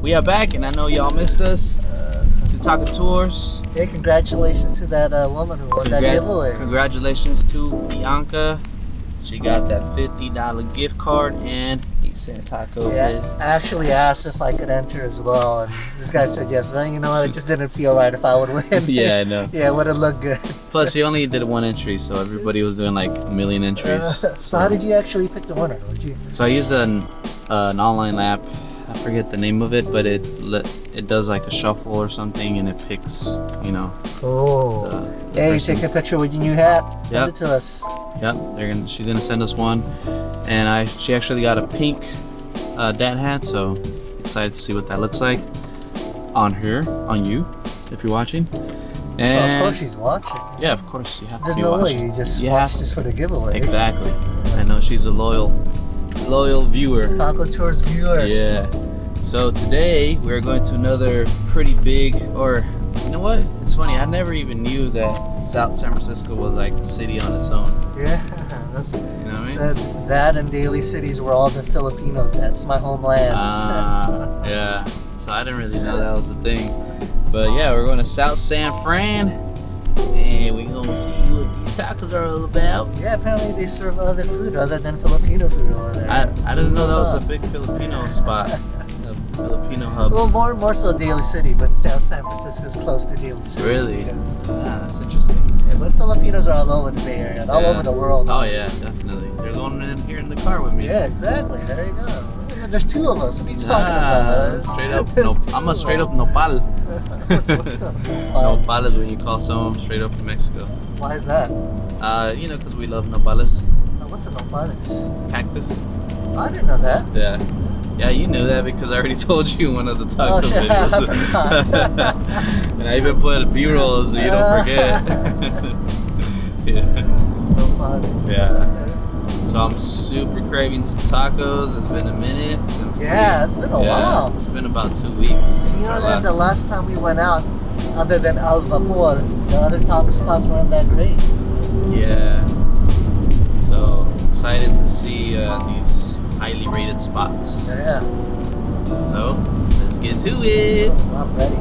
We are back, and I know y'all missed us. To Taco Tours. Hey, congratulations to that woman who won that giveaway. Congratulations to Bianca. She got that $50 gift card and he sent taco. Yeah, I actually asked if I could enter as well, and this guy said yes. Well, you know what? It just didn't feel right if I would win. Yeah, I know. Yeah, it wouldn't look good. Plus, he only did one entry, so everybody was doing like a million entries. So how did you actually pick the winner? So I used an online app. I forget the name of it, but it does like a shuffle or something, and it picks, you know. Cool. Hey, take a picture with your new hat. Send it to us. Yep, she's gonna send us one, and she actually got a pink dad hat, so excited to see what that looks like on you, if you're watching. And well, of course she's watching. Yeah, of course you have to be watching. There's no way you just watch this for the giveaway. Exactly. I know she's a loyal viewer. Taco Tours viewer. Yeah. So today we're going to another pretty big, or you know what? It's funny. I never even knew that South San Francisco was like a city on its own. Yeah, that's, you know what I mean? That and Daly cities where all the Filipinos at. It's my homeland. Yeah. So I didn't really know that was a thing. But yeah, we're going to South San Fran, and we're gonna see what these tacos are all about. Yeah, apparently they serve other food other than Filipino food over there. I didn't know that was a big Filipino spot, a Filipino hub. Well, more so Daly City, but South San Francisco is close to Daly City. Really? That's interesting. Yeah, but Filipinos are all over the Bay Area, and all over the world. Oh yeah, definitely. They're going in here in the car with me. Yeah, exactly. There you go. There's two of us. What are you talking about? Straight up, I'm a straight up nopal. What's the nopal? Nopal is when you call someone straight up from Mexico. Why is that? You know, because we love nopales. What's a nopales? Cactus. I didn't know that. Yeah. Yeah, you knew that because I already told you in one of the taco videos. I forgot. And I even put a B-roll so you don't forget. Nopales. Yeah. So I'm super craving some tacos. It's been a minute since it's been a while. It's been about 2 weeks. You know, the last time we went out, other than Al Vapor, the other taco spots weren't that great. Yeah. So excited to see these highly rated spots. Yeah. So let's get to it. I'm ready.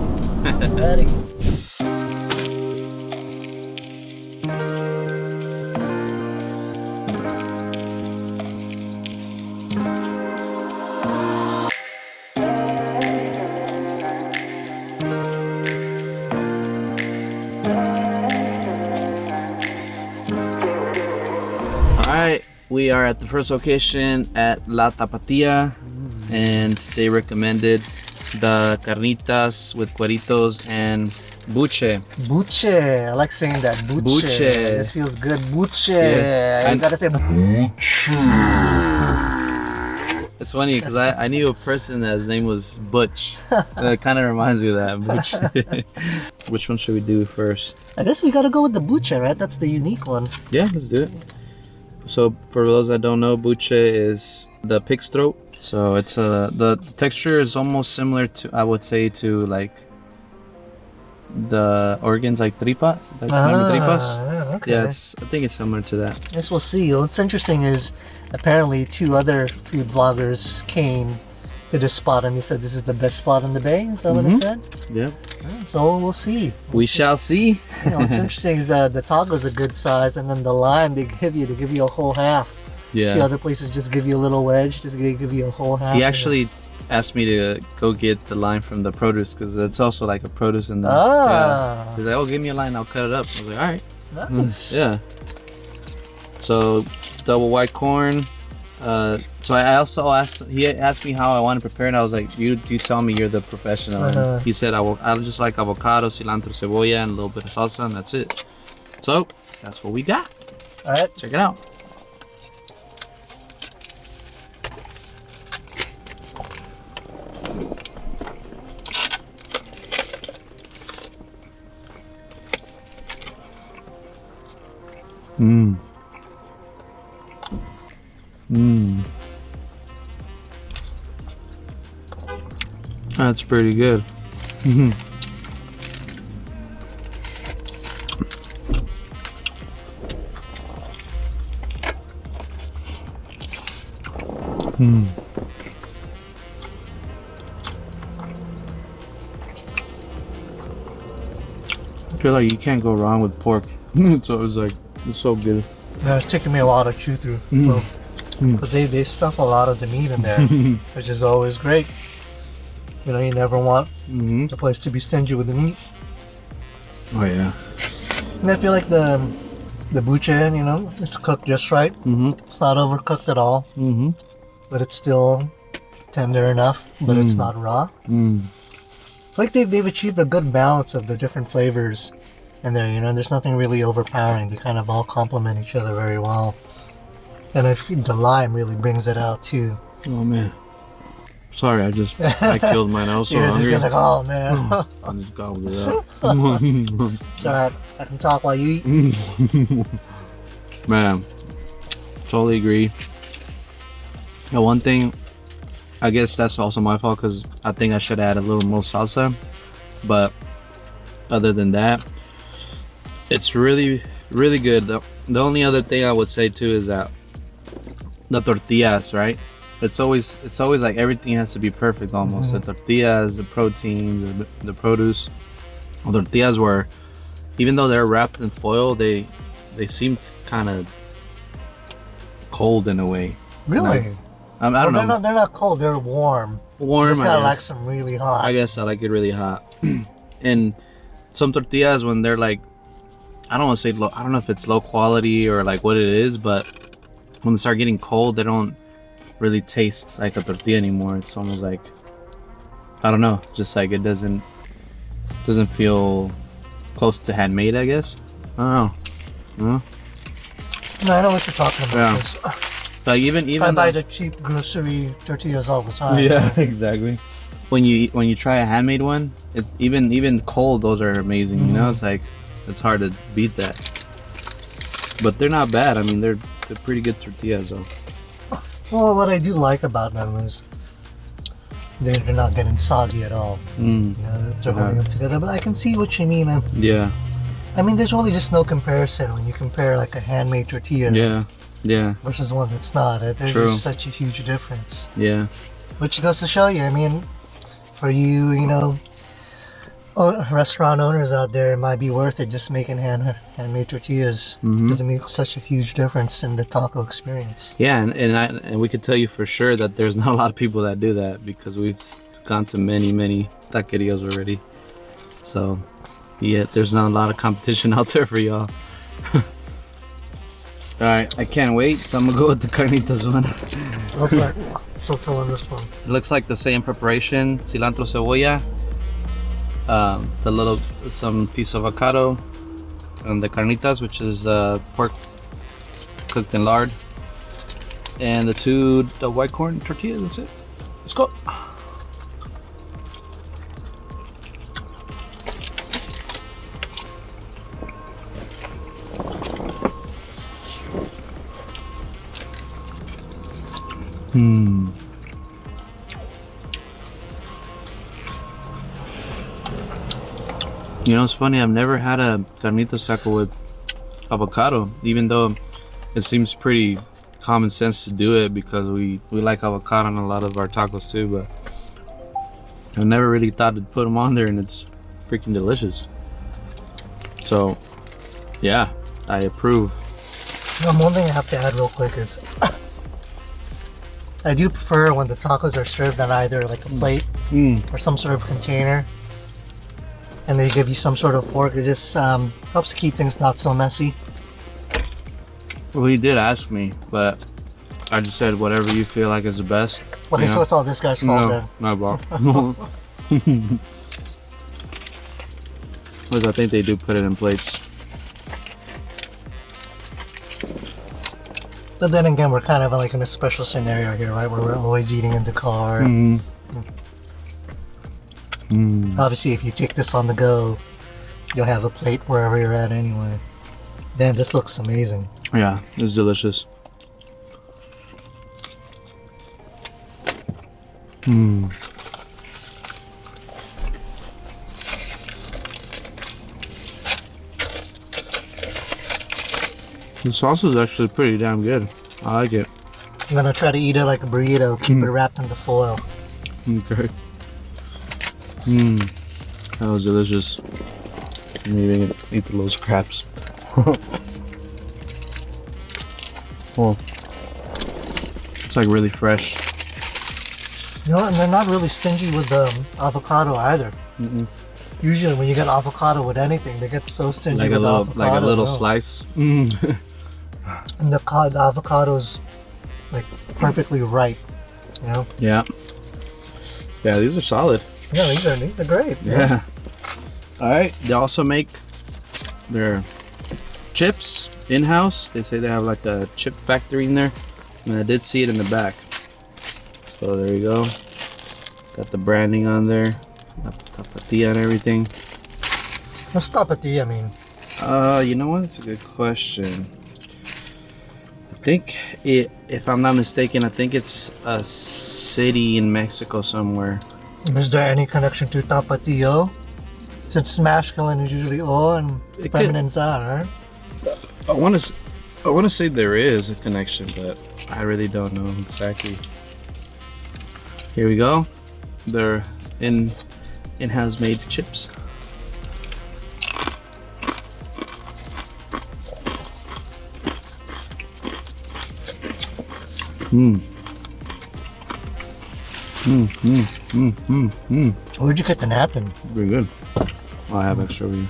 I'm ready. Alright, we are at the first location at La Tapatia, and they recommended the carnitas with cueritos and buche. Buche, I like saying that. Buche. This feels good. Buche. Yeah. You gotta say buche. It's funny because I knew a person that his name was Butch. That kind of reminds me of that, Butch. Which one should we do first? I guess we gotta go with the buche, right? That's the unique one. Yeah, let's do it. So for those that don't know, buche is the pig's throat. So it's the texture is almost similar to, I would say, to like the organs like tripas. Like tripas. Okay. Yeah, I think it's similar to that. Yes, we'll see. What's interesting is apparently 2 other food vloggers came to this spot and they said this is the best spot in the Bay. Is that what they said? Yeah. So we'll see. We shall see. You know, what's interesting is the taco's a good size, and then the lime they give you a whole half. Yeah. The other places just give you a little wedge, just give you a whole half. He actually asked me to go get the lime from the produce because it's also like a produce in the. He's like, oh, give me a line, I'll cut it up. I was like, all right. Nice. Yeah. So double white corn. So I also he asked me how I want to prepare it. I was like, you tell me, you're the professional. And he said, I just like avocado, cilantro, cebolla, and a little bit of salsa, and that's it. So that's what we got. All right. Check it out. That's pretty good. I feel like you can't go wrong with pork. So it's like, it's so good. Yeah, it's taking me a while to chew through. But they stuff a lot of the meat in there, which is always great. You know, you never want the place to be stingy with the meat. Oh yeah. And I feel like the buche, you know, it's cooked just right. It's not overcooked at all, but it's still tender enough, but it's not raw. Like they've achieved a good balance of the different flavors in there, you know. There's nothing really overpowering. They kind of all complement each other very well. And I think the lime really brings it out too. Oh man. Sorry, I killed mine. I was so hungry. Just like, oh man. I just gobbled it up. It's alright, I can talk while you eat. Man, totally agree. Yeah, one thing, I guess that's also my fault because I think I should add a little more salsa. But other than that, it's really, really good. The only other thing I would say too is that the tortillas, right? It's always like everything has to be perfect almost. The tortillas, the proteins, the produce. The tortillas were, even though they're wrapped in foil, they seemed kind of cold in a way. Really? I don't know. They're not cold. They're warm. Warm. It's gotta like some really hot. I guess I like it really hot. And some tortillas, when they're like, I don't want to say low, I don't know if it's low quality or like what it is, but when they start getting cold, they don't really taste like a tortilla anymore. It's almost like, I don't know, just like it doesn't feel close to handmade, I guess. I don't know. No, I know what you're talking about. Yeah. Like even I buy the cheap grocery tortillas all the time. Yeah, exactly. When you try a handmade one, it's even cold, those are amazing. You know, it's like it's hard to beat that. But they're not bad. I mean, they're pretty good tortillas though. Well, what I do like about them is they're not getting soggy at all. You know, they're holding them together. But I can see what you mean. Yeah. I mean, there's really just no comparison when you compare like a handmade tortilla. Yeah. Versus one that's not. There's just such a huge difference. Yeah. Which goes to show you, I mean, for you know, restaurant owners out there, it might be worth it just making handmade tortillas. Doesn't make such a huge difference in the taco experience. Yeah, and we could tell you for sure that there's not a lot of people that do that because we've gone to many taquerias already. So, yeah, there's not a lot of competition out there for y'all. All right, I can't wait, so I'm gonna go with the carnitas one. Okay, so fill in this one. It looks like the same preparation: cilantro, cebolla, some piece of avocado, and the carnitas, which is pork cooked in lard, and the white corn tortillas. That's it. Let's go. You know, it's funny, I've never had a carnitas taco with avocado, even though it seems pretty common sense to do it because we like avocado on a lot of our tacos too, but I never really thought to put them on there, and it's freaking delicious. So, yeah, I approve. One thing I have to add real quick is I do prefer when the tacos are served on either like a plate or some sort of container, and they give you some sort of fork. It just helps keep things not so messy. Well, he did ask me, but I just said whatever you feel like is the best. Okay, so it's all this guy's fault then? No, bro. Because I think they do put it in plates. But then again, we're kind of like in a special scenario here, right? Where we're always eating in the car. Obviously, if you take this on the go, you'll have a plate wherever you're at anyway. Damn, this looks amazing. Yeah, it's delicious. The sauce is actually pretty damn good. I like it. I'm gonna try to eat it like a burrito, keep it wrapped in the foil. Okay. That was delicious. Maybe eat the little scraps. Oh, it's like really fresh. You know, and they're not really stingy with the avocado either. Usually when you get avocado with anything, they get so stingy Like with a little, avocado. like a little slice. And the avocado's like perfectly ripe, you know? Yeah. Yeah, these are solid. Yeah, these are great. Yeah. All right. They also make their chips in-house. They say they have like a chip factory in there, and I did see it in the back. So there you go. Got the branding on there, got the Tapatia and everything. What's Tapatia mean? You know what? It's a good question. I think if I'm not mistaken, I think it's a city in Mexico somewhere. Is there any connection to Tapatio? Since masculine is usually O and feminine is A, right? I want to say there is a connection, but I really don't know exactly. Here we go. They're in-house made chips. Where'd you get the napkin? Very good. Oh, I have extra over here.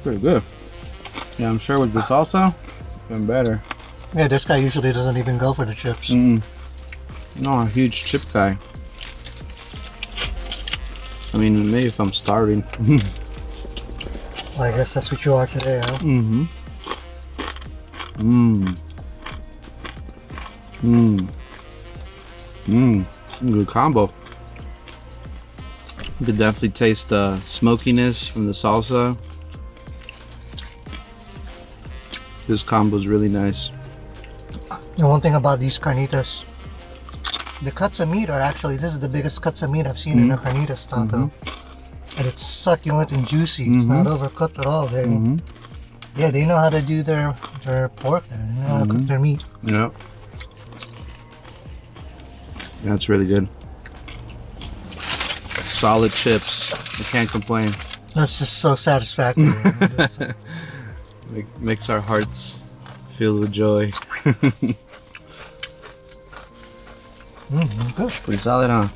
Pretty good. Yeah, I'm sure with the salsa, even better. Yeah, this guy usually doesn't even go for the chips. No, a huge chip guy. I mean, maybe if I'm starving. Well, I guess that's what you are today, huh? Good combo. You could definitely taste the smokiness from the salsa. This combo is really nice. And one thing about these carnitas, the cuts of meat are actually, this is the biggest cuts of meat I've seen in a carnitas taco. And it's succulent and juicy. It's not overcooked at all. Yeah, they know how to do their pork there. They know how to cook their meat. Yeah. That's really good. Solid chips. I can't complain. That's just so satisfactory. Makes our hearts filled with joy. Good. Pretty solid, huh?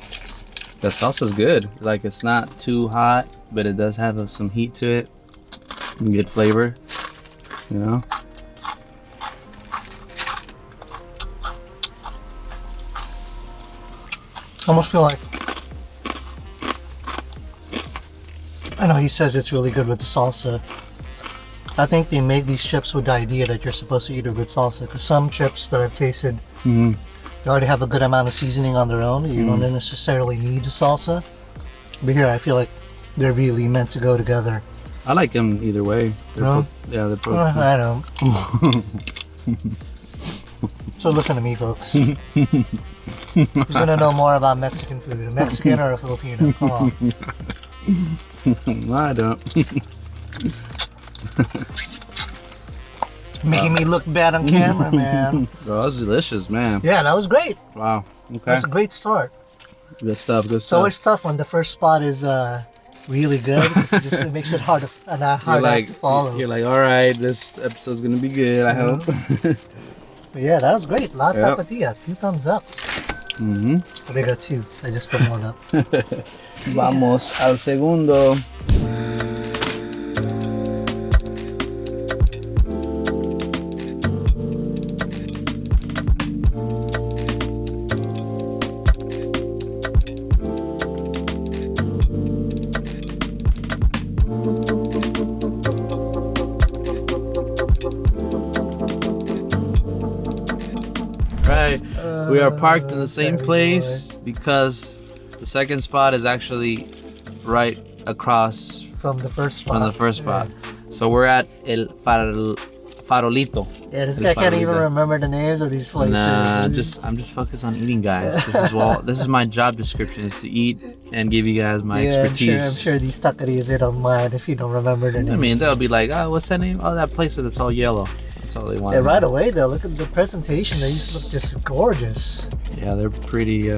The salsa's good. Like, it's not too hot, but it does have some heat to it. Good flavor, you know? I almost feel like, I know he says it's really good with the salsa. I think they make these chips with the idea that you're supposed to eat it with salsa, because some chips that I've tasted, they already have a good amount of seasoning on their own. You don't necessarily need the salsa. But here, I feel like they're really meant to go together. I like them either way. No? They're both I don't. So listen to me, folks. Who's gonna know more about Mexican food? A Mexican or a Filipino? Come on. No, I don't. Making me look bad on camera, man. Bro, that was delicious, man. Yeah, that was great. Wow. Okay. That's a great start. Good stuff. Good It's stuff. always tough when the first spot is really good, because it makes it hard to follow. You're like, all right, this episode's gonna be good. I hope. But yeah, that was great. La Tapatia, 2 thumbs up. But I got 2. I just put 1 up. Vamos al segundo. Right, we are parked in the same place because the second spot is actually right across From the first spot. So we're at El Farolito. Yeah, this guy can't even remember the names of these places. Nah, I'm just focused on eating, guys. This is my job description, is to eat and give you guys my expertise. I'm sure these taquerias, they don't mind if you don't remember the name. I mean, they'll be like, oh, what's that name? Oh, that place that's all yellow. That's all they want. Yeah, right away though, look at the presentation. They just look just gorgeous. Yeah, they're pretty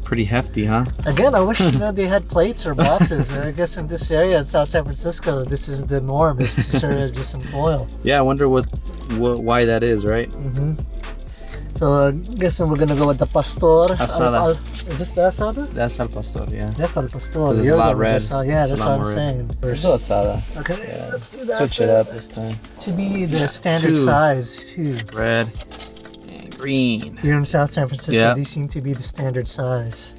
pretty hefty, huh? Again, I wish they had plates or boxes. I guess in this area in South San Francisco, this is the norm, is to serve just in foil. Yeah, I wonder why that is, right? So I guess we're gonna go with the pastor. Asada. Is this the asada? That's al pastor, yeah. That's al pastor. It's a lot red. Yeah, that's what I'm saying. Let's do asada. Okay, Yeah. let's do that. Switch it up this time. To be the standard size too. Red and green. Here in South San Francisco, Yeah. these seem to be the standard size.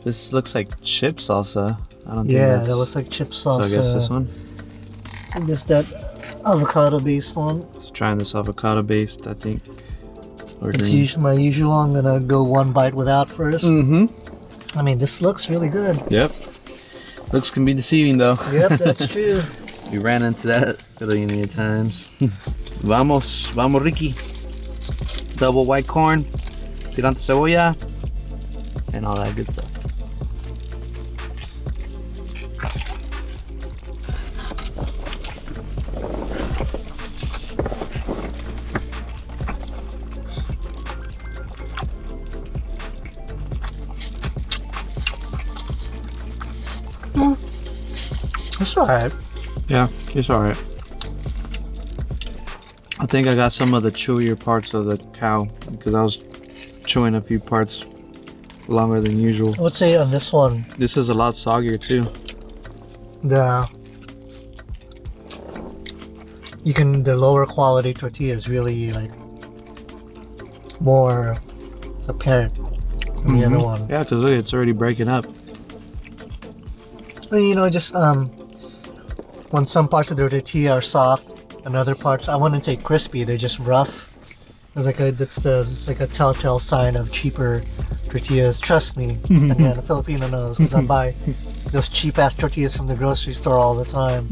This looks like chip salsa. I don't think Yeah, that's... that looks like chip salsa. So I guess this one. I guess that avocado-based one. Let's try this avocado based, I think. Or It's my usual. I'm gonna go one bite without first. Mm-hmm. I mean, this looks really good. Yep. Looks can be deceiving though. Yep, that's true. We ran into that a million times. Vamos Ricky. Double white corn, cilantro cebolla, and all that good stuff. It's alright. Yeah, it's alright. I think I got some of the chewier parts of the cow because I was chewing a few parts longer than usual. I would say on this one, This is a lot soggier too. the lower quality tortilla is really like more apparent than the other one. Yeah, because look, it's already breaking up. But just when some parts of the tortilla are soft and other parts, I wouldn't say crispy, they're just rough. It's that's a telltale sign of cheaper tortillas. Trust me. Again, a Filipino knows because I buy those cheap ass tortillas from the grocery store all the time.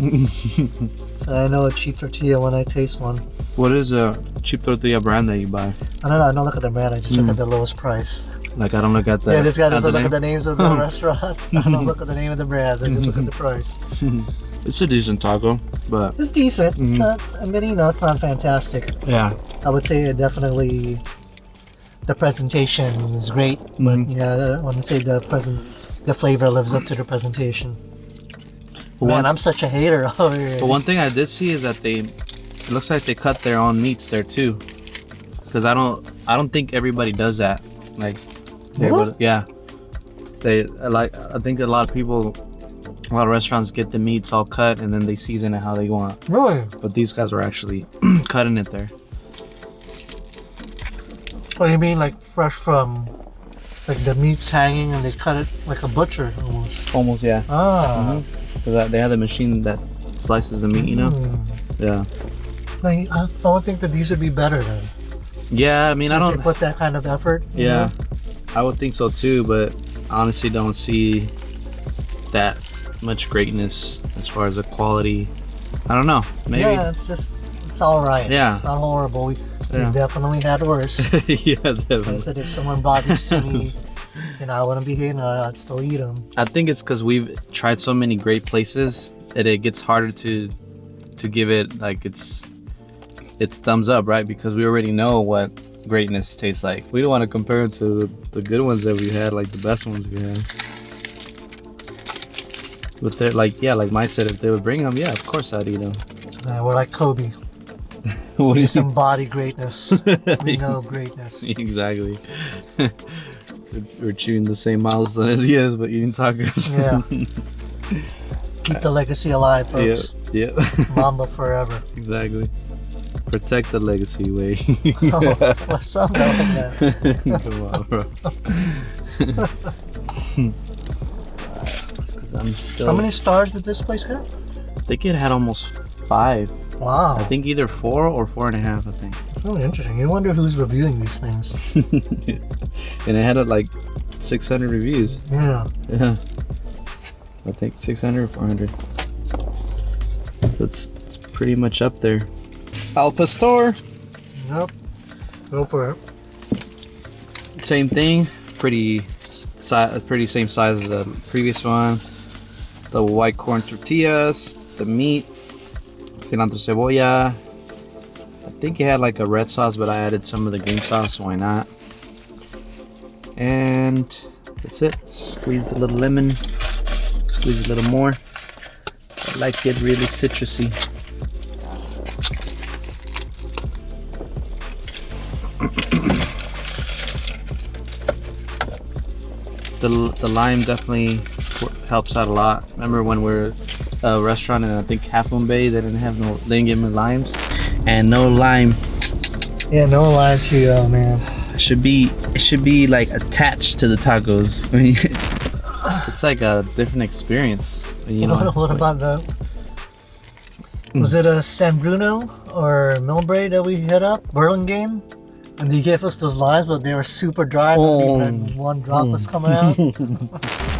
So I know a cheap tortilla when I taste one. What is a cheap tortilla brand that you buy? I don't know. I don't look at the brand. I just look at the lowest price. Like, I don't look at the... Yeah, this guy doesn't look name. at the names of the restaurants. I don't look at the name of the brands. I just look at the price. It's a decent taco, but... It's decent. It's not, it's not fantastic. Yeah. I would say definitely the presentation is great, but yeah, I wouldn't say the flavor lives up to the presentation. Man, I'm such a hater over here. But one thing I did see is that it looks like they cut their own meats there too. Because I don't think everybody does that. Like, yeah. I think a lot of restaurants get the meats all cut and then they season it how they want. Really? But these guys are actually cutting it there. Oh, you mean like fresh from, like the meat's hanging and they cut it like a butcher almost? Almost, yeah. Ah. Because they have the machine that slices the meat, you know? Yeah. Like, I would think that these would be better then. Yeah, I mean, I don't... They put that kind of effort. Yeah, I would think so too, but I honestly don't see that much greatness as far as the quality. I don't know. Maybe. Yeah, it's all right. Yeah. It's not horrible. We've definitely had worse. Yeah, definitely. I said if someone brought these to me, I wouldn't be hating on it, I'd still eat them. I think it's because we've tried so many great places that it gets harder to give it like it's thumbs up, right? Because we already know what greatness tastes like. We don't want to compare it to the good ones that we had, like the best ones we had. But they're like, yeah, like Mike said, if they would bring them, yeah, of course I'd eat them. We're like Kobe. What We just embody greatness. We know greatness. Exactly. We're chewing the same milestone as he is, but eating tacos. Yeah. Keep the legacy alive, folks. Yeah. Mamba forever. Exactly. Protect the legacy, way. Oh, well, something like that. Come on, bro. How many stars did this place have? I think it had almost 5. Wow. I think either 4 or 4.5, I think. Really interesting. You wonder who's reviewing these things. And it had like 600 reviews. Yeah. Yeah. I think 600 or 400. So it's pretty much up there. Al Pastor. Yep. Go for it. Same thing. Pretty same size as the previous one. The white corn tortillas, the meat, cilantro cebolla. I think it had like a red sauce, but I added some of the green sauce. Why not? And That's it. Squeeze a little lemon. Squeeze a little more. I like it really citrusy. The lime definitely helps out a lot. Remember when we're a restaurant in I think Half Moon Bay, they didn't give me limes, and no lime. Yeah, no lime too, oh man. It should be like attached to the tacos. I mean, it's like a different experience. You know. What about the? Was it a San Bruno or Millbrae that we hit up Burlingame? And they gave us those limes, but they were super dry. Not even one drop was coming out.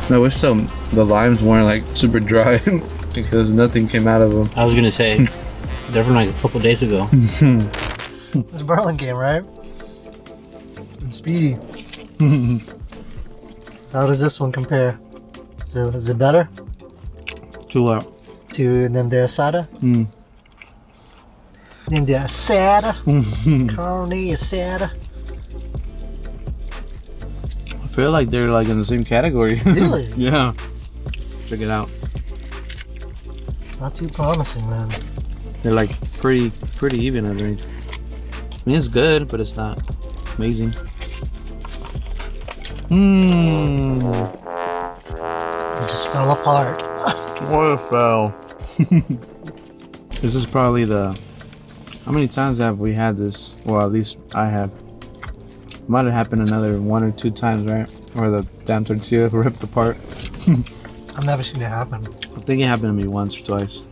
I wish the limes weren't like super dry because nothing came out of them. I was gonna say they're from like a couple days ago. It was Burlingame, right? And Speedy. How does this one compare? Is it better? To what? To then the asada? Then the asada. Carne asada. I feel like they're like in the same category. Really? Yeah. Check it out. Not too promising, man. They're like pretty even, I think. I mean, it's good, but it's not amazing. It just fell apart. What a fell. This is probably how many times have we had this? Well, at least I have. Might have happened another 1 or 2 times, right? Or the damn tortilla ripped apart. I've never seen it happen. I think it happened to me once or twice.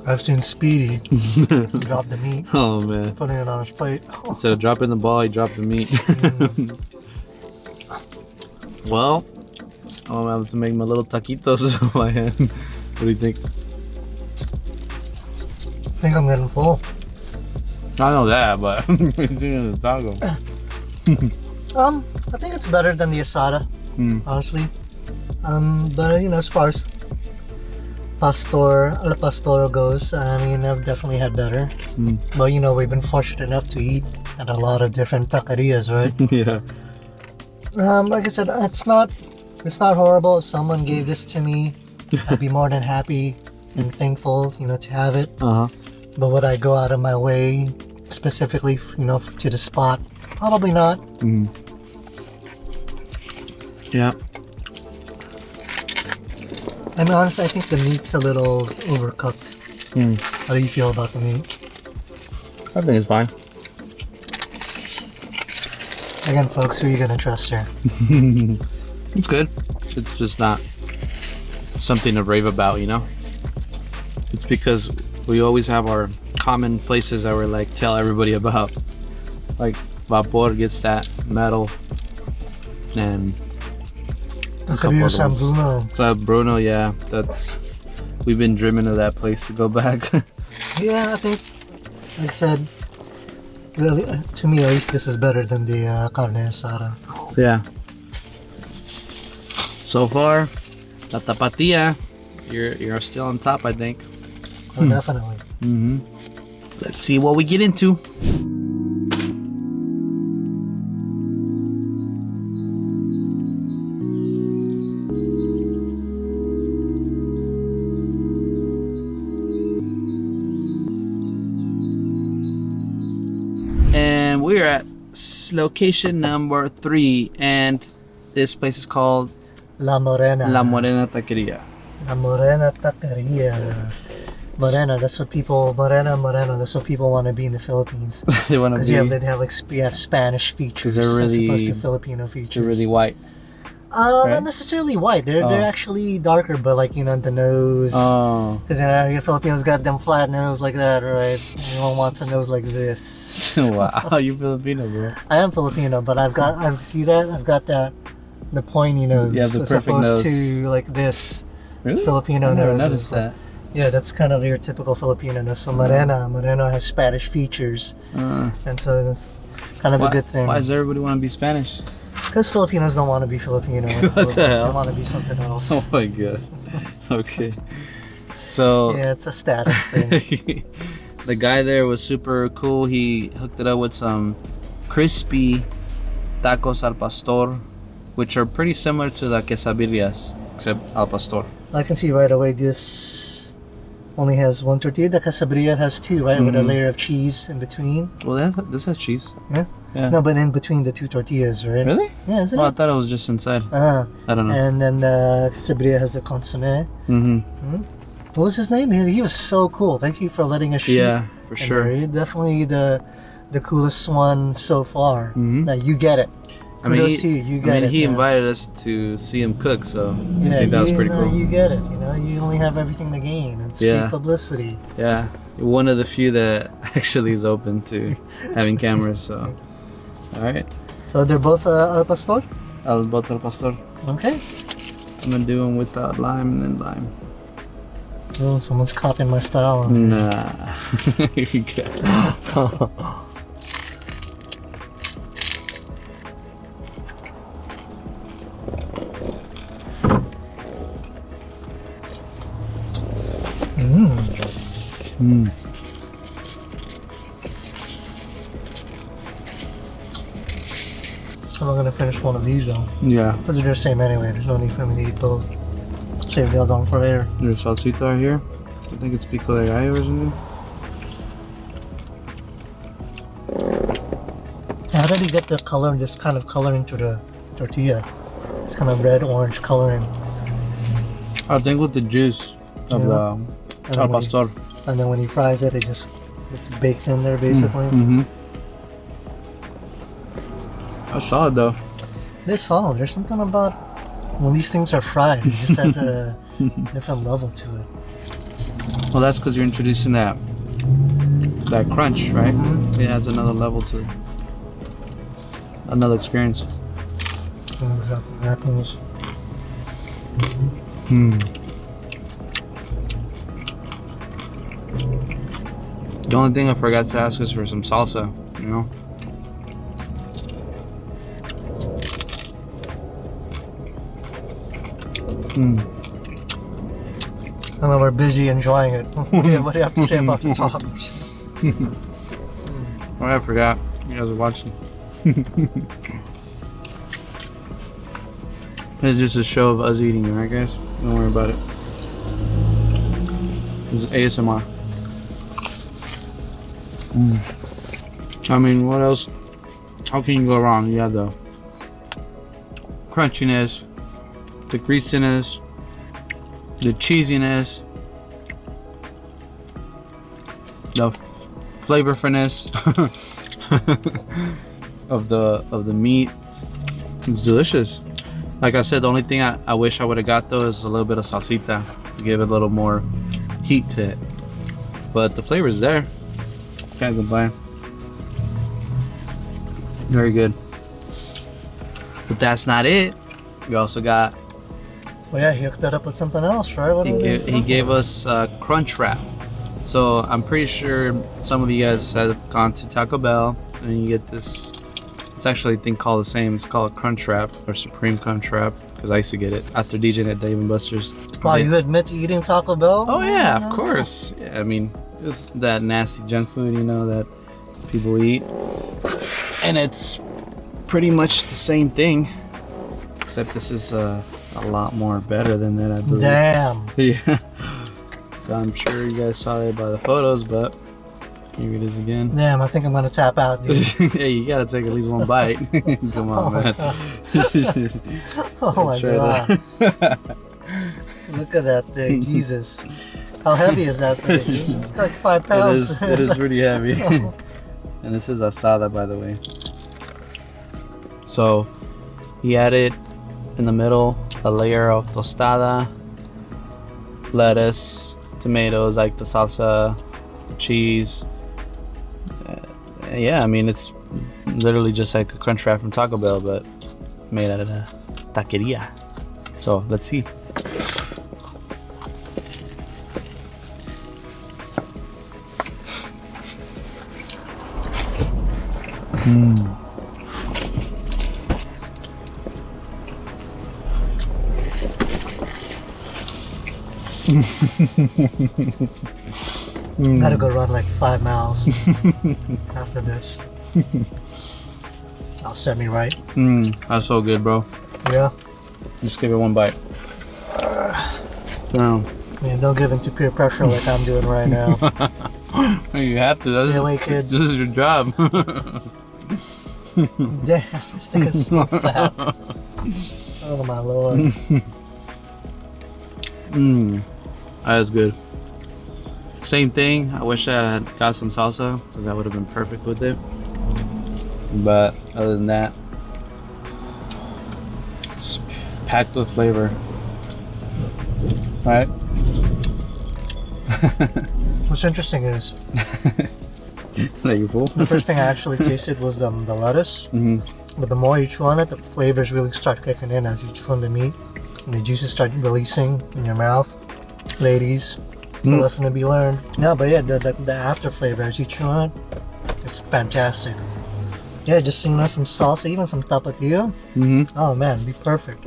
I've seen Speedy drop the meat, Oh man. putting it on his plate. Instead of dropping the ball, he dropped the meat. Well, I'll have to make my little taquitos with my hand. What do you think? I think I'm getting full. I know that, but I'm doing the taco. I think it's better than the asada, honestly. But you know, as far as al pastor goes, I mean, I've definitely had better. But you know, we've been fortunate enough to eat at a lot of different taquerias, right? Yeah. Like I said, it's not horrible. If someone gave this to me, I'd be more than happy and thankful, you know, to have it. But would I go out of my way specifically, you know, to the spot? Probably not. Yeah. I mean, honestly, I think the meat's a little overcooked. How do you feel about the meat? I think it's fine. Again, folks, who are you gonna trust here? It's good. It's just not something to rave about, you know? It's because we always have our common places that we're like tell everybody about. Like Vapor gets that medal, and Taqueria San Bruno. San Bruno, yeah, we've been dreaming of that place to go back. Yeah, I think, like I said, really, to me at least, this is better than the carne asada. Yeah. So far, the Tapatia, you're still on top, I think. Oh, definitely. Let's see what we get into. And we're at location number 3, and this place is called La Morena. La Morena Taqueria. La Morena Taqueria. Morena, that's what people. Morena, that's what people want to be in the Philippines. They want to be. Because they have Spanish features they're really, as opposed to Filipino features. They're really white. Right? Not necessarily white. They're actually darker, but like, you know, the nose. Oh. Because you know, Filipinos got them flat nose like that, right? Everyone wants a nose like this. Wow, you're Filipino, bro. I am Filipino, but I've got that, the pointy nose. You have the as perfect opposed nose. to like this Really? Filipino I never nose. noticed that. Yeah, that's kind of your typical Filipino nose. So Morena has Spanish features, and so that's kind of a good thing. Why does everybody want to be Spanish? Because Filipinos don't want to be Filipino. What the hell? They want to be something else. Oh my god. Okay. So Yeah, it's a status thing. the guy there was super cool. He hooked it up with some crispy tacos al pastor which are pretty similar to the quesadillas, except al pastor. I can see right away this only has one tortilla. The quesadilla has two, right? With a layer of cheese in between. Well, this has cheese. Yeah? Yeah. No, but in between the two tortillas, right? Really? Yeah, isn't Oh, I it? thought it was just inside. I don't know. And then the quesadilla has the consomme. What was his name? He was so cool. Thank you for letting us shoot. Yeah, for sure. You're definitely the coolest one so far. Now you get it. Kudos to you. You get it. He man. invited us to see him cook, so Yeah, I think that was pretty cool. You get it. You know, you only have everything to gain. It's free publicity. Yeah, one of the few that actually is open to having cameras. So, all right. So they're both al pastor. Al pastor. Okay. I'm gonna do them without lime and then lime. Oh, someone's copying my style. Nah. Here you go. I'm gonna finish one of these though. Yeah. Because they're the same anyway. There's no need for me to eat both. Save the other one for later. There's salsita here. I think it's pico de gallo or something. How did he get the color, this kind of color into the tortilla? It's kind of red-orange coloring. I think with the juice of the al pastor. And then when he fries it, it's baked in there basically. That's solid though. It's solid. There's something about when these things are fried, it just adds a different level to it. Well, that's because you're introducing that crunch, right? It adds another level to it. Another experience. Apples. The only thing I forgot to ask is for some salsa, you know? I know we're busy enjoying it. What do you have to say about the toppings? Oh, I forgot. You guys are watching. It's just a show of us eating, right, guys? Don't worry about it. This is ASMR. I mean, what else? How can you go wrong? You have the crunchiness, the greasiness, the cheesiness, the flavorfulness of the meat. It's delicious. Like I said, the only thing I wish I would have got though is a little bit of salsita to give it a little more heat to it. But the flavor is there. Can't complain. Very good. But that's not it. We also got. Well, yeah, he hooked that up with something else, right? He gave us crunchwrap. So I'm pretty sure some of you guys have gone to Taco Bell and you get this. It's actually a thing called the same. It's called a crunchwrap or Supreme Crunchwrap because I used to get it after DJing at Dave & Buster's. Wow, you admit to eating Taco Bell? Oh yeah, of course. Yeah, I mean, it's that nasty junk food, you know, that people eat, and it's pretty much the same thing, except this is a lot more better than that, I believe. Damn. Yeah. So I'm sure you guys saw that by the photos, but here it is again. Damn, I think I'm gonna tap out, dude. Hey, you gotta take at least one bite. Come on, man. Oh my god. Look at that thing, Jesus. How heavy is that thing? It's like 5 pounds. It is pretty heavy. And this is asada, by the way. So he added in the middle a layer of tostada, lettuce, tomatoes, like the salsa, cheese. Yeah, I mean, it's literally just like a crunch wrap from Taco Bell, but made out of the taqueria. So let's see. Gotta go run like 5 miles after this. That'll set me right. That's so good, bro. Yeah. Just give it one bite. No. Man, don't give in to peer pressure like I'm doing right now. You have to. Stay away, kids. This is your job. Damn, this thing is so fat. Oh my lord. That was good. Same thing. I wish I had got some salsa because that would have been perfect with it. But other than that, it's packed with flavor. Right? What's interesting is That you full? the first thing I actually tasted was the lettuce. But the more you chew on it, the flavors really start kicking in as you chew on the meat. And the juices start releasing in your mouth. Ladies, a lesson to be learned. No, but yeah, the after flavor as you chew on it, it's fantastic. Yeah, just seeing us some salsa, even some tapatia. Oh man, it'd be perfect.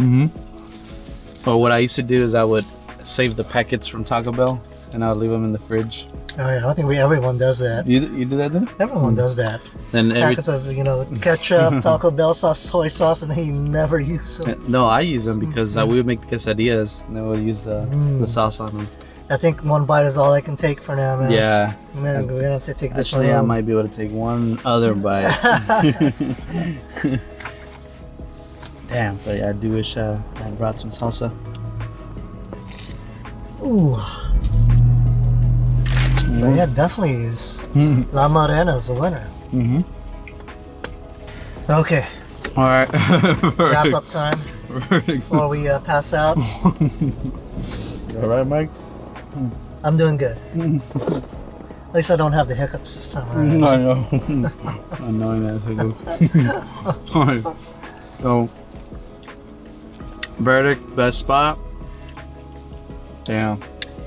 Well, what I used to do is I would save the packets from Taco Bell and I would leave them in the fridge. Oh yeah, I think everyone does that. You do that too? Everyone does that. Then Packets of ketchup, Taco Bell sauce, soy sauce, and then you never use them. No, I use them because we would make the quesadillas and then we'll use the sauce on them. I think one bite is all I can take for now, man. Yeah. Man, we're gonna have to take this Actually, I one. might be able to take one other bite. Damn, but yeah, I do wish I had brought some salsa. Ooh. But yeah, definitely is. La Morena is the winner. Okay, All right. wrap up time before we pass out. You all right, Mike? I'm doing good. At least I don't have the hiccups this time around. I know. Annoying as hiccups. Alright. So, verdict, best spot. Damn.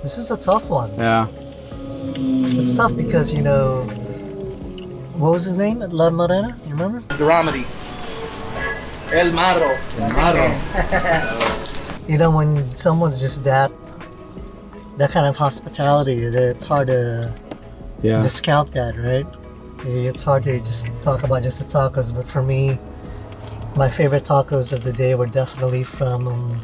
This is a tough one. Yeah. It's tough because, what was his name at La Morena? You remember? Dramedy. El Marro. When someone's just that kind of hospitality, it's hard to discount that, right? It's hard to just talk about just the tacos, but for me, my favorite tacos of the day were definitely from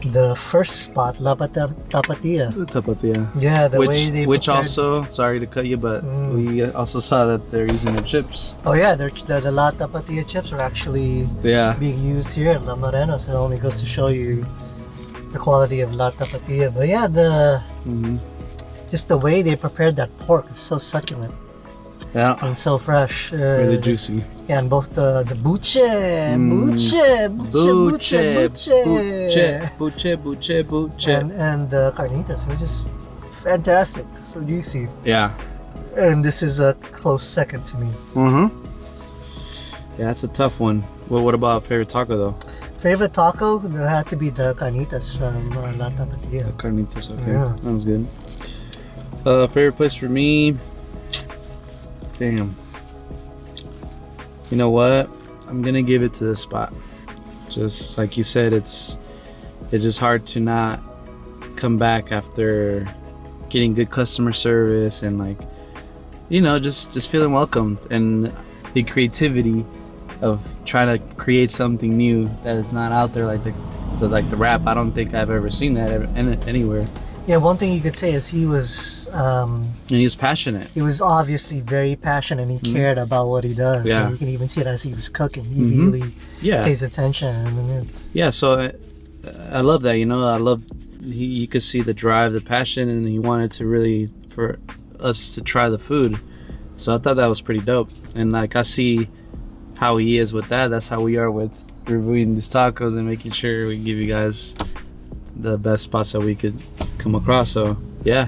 the first spot, Tapatia. Tapatia. Yeah, the way they Which prepared- also, sorry to cut you, but we also saw that they're using their chips. Oh yeah, the La Tapatia chips are actually being used here at La Morena, so it only goes to show you the quality of La Tapatia. But yeah, just the way they prepared that pork is so succulent. Yeah. And so fresh. Really juicy. Yeah, and both the buche, and the carnitas. It was just fantastic. So juicy. Yeah. And this is a close second to me. Yeah, that's a tough one. What about favorite taco though? Favorite taco? There had to be the carnitas from La Tapatia. Carnitas, okay. Yeah. That was good. Favorite place for me? Damn. You know what? I'm gonna give it to this spot. Just like you said, it's just hard to not come back after getting good customer service and just feeling welcomed, and the creativity of trying to create something new that is not out there like the wrap. I don't think I've ever seen that anywhere. Yeah, one thing you could say is he was and he's passionate. He was obviously very passionate and he cared about what he does. Yeah. So you can even see it as he was cooking. He really pays attention. And So I love that, I love you could see the drive, the passion, and he wanted to really for us to try the food. So I thought that was pretty dope. And I see how he is with that. That's how we are with reviewing these tacos and making sure we give you guys the best spots that we could come across. So yeah,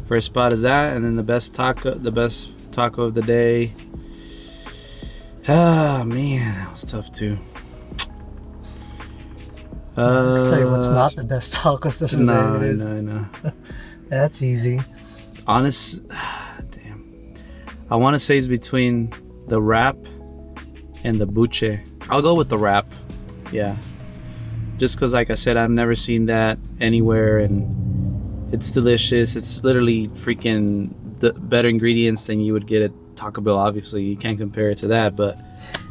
first spot is that, and then the best taco of the day. Ah man, that was tough too. I can tell you what's not the best tacos of the day. No. That's easy. Damn. I want to say it's between the wrap and the buche. I'll go with the wrap. Yeah. Just because, like I said, I've never seen that anywhere, and it's delicious. It's literally freaking the better ingredients than you would get at Taco Bell. Obviously, you can't compare it to that, but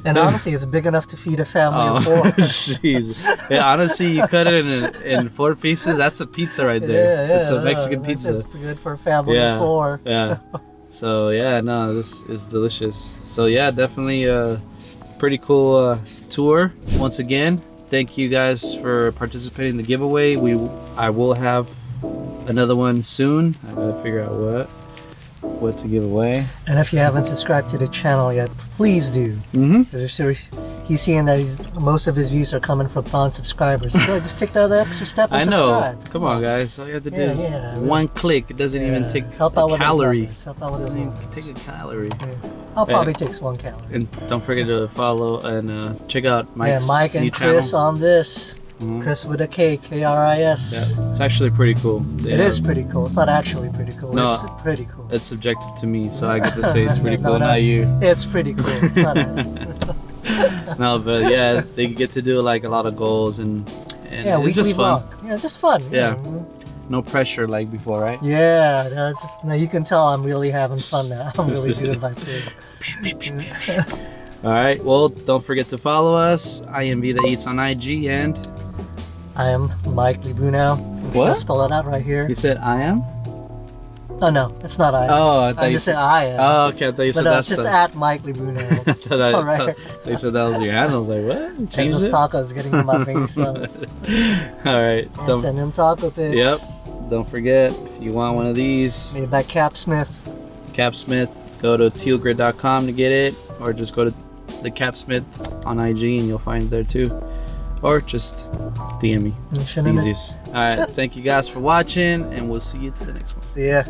And honestly, it's big enough to feed a family of 4. Jeez. Yeah, honestly, you cut it in 4 pieces. That's a pizza right there. Yeah, It's a Mexican pizza. It's good for a family of 4. Yeah. So yeah, no, this is delicious. So yeah, definitely a pretty cool tour. Once again, thank you guys for participating in the giveaway. I will have another one soon. I gotta figure out what to give away. And if you haven't subscribed to the channel yet, please do. Because he's seeing that most of his views are coming from non-subscribers. So just take that extra step and subscribe. Come on, guys. All you have to do is one click. It doesn't even take Help out a with calorie. Help out with his numbers. Take a calorie. I'll probably takes 1 calorie. And don't forget to follow and check out Mike's Mike and new Chris channel. on this. Chris with a K, K-R-I-S. Yeah, it's actually pretty cool. It is pretty cool. It's not actually pretty cool. No, it's pretty cool. It's subjective to me, so I get to say it's pretty cool, not you. It's pretty cool. It's not. No, but yeah, they get to do like a lot of goals and it's just fun. Yeah, just fun. Yeah. No pressure like before, right? Yeah, that's just now you can tell I'm really having fun now. I'm really doing my thing. All right. Well, don't forget to follow us. I am Vida Eats on IG, and I am Mike Libunau. What? I'll spell it out right here. You said I am? Oh no, it's not I am. Oh, I thought I you just said said I am. Oh, okay. I thought you said that's just the... at Mike Libunau. I thought right. they said that was your handle. I was like, what? Change Those it? tacos getting in my vein cells. All right. Send them taco pics. Yep. Don't forget, if you want one of these, made by Cap Smith. Cap Smith, go to tealgrid.com to get it, or just go to the Cap Smith on IG and you'll find it there too. Or just DM me. Easiest. All right. Thank you guys for watching, and we'll see you to the next one. See ya.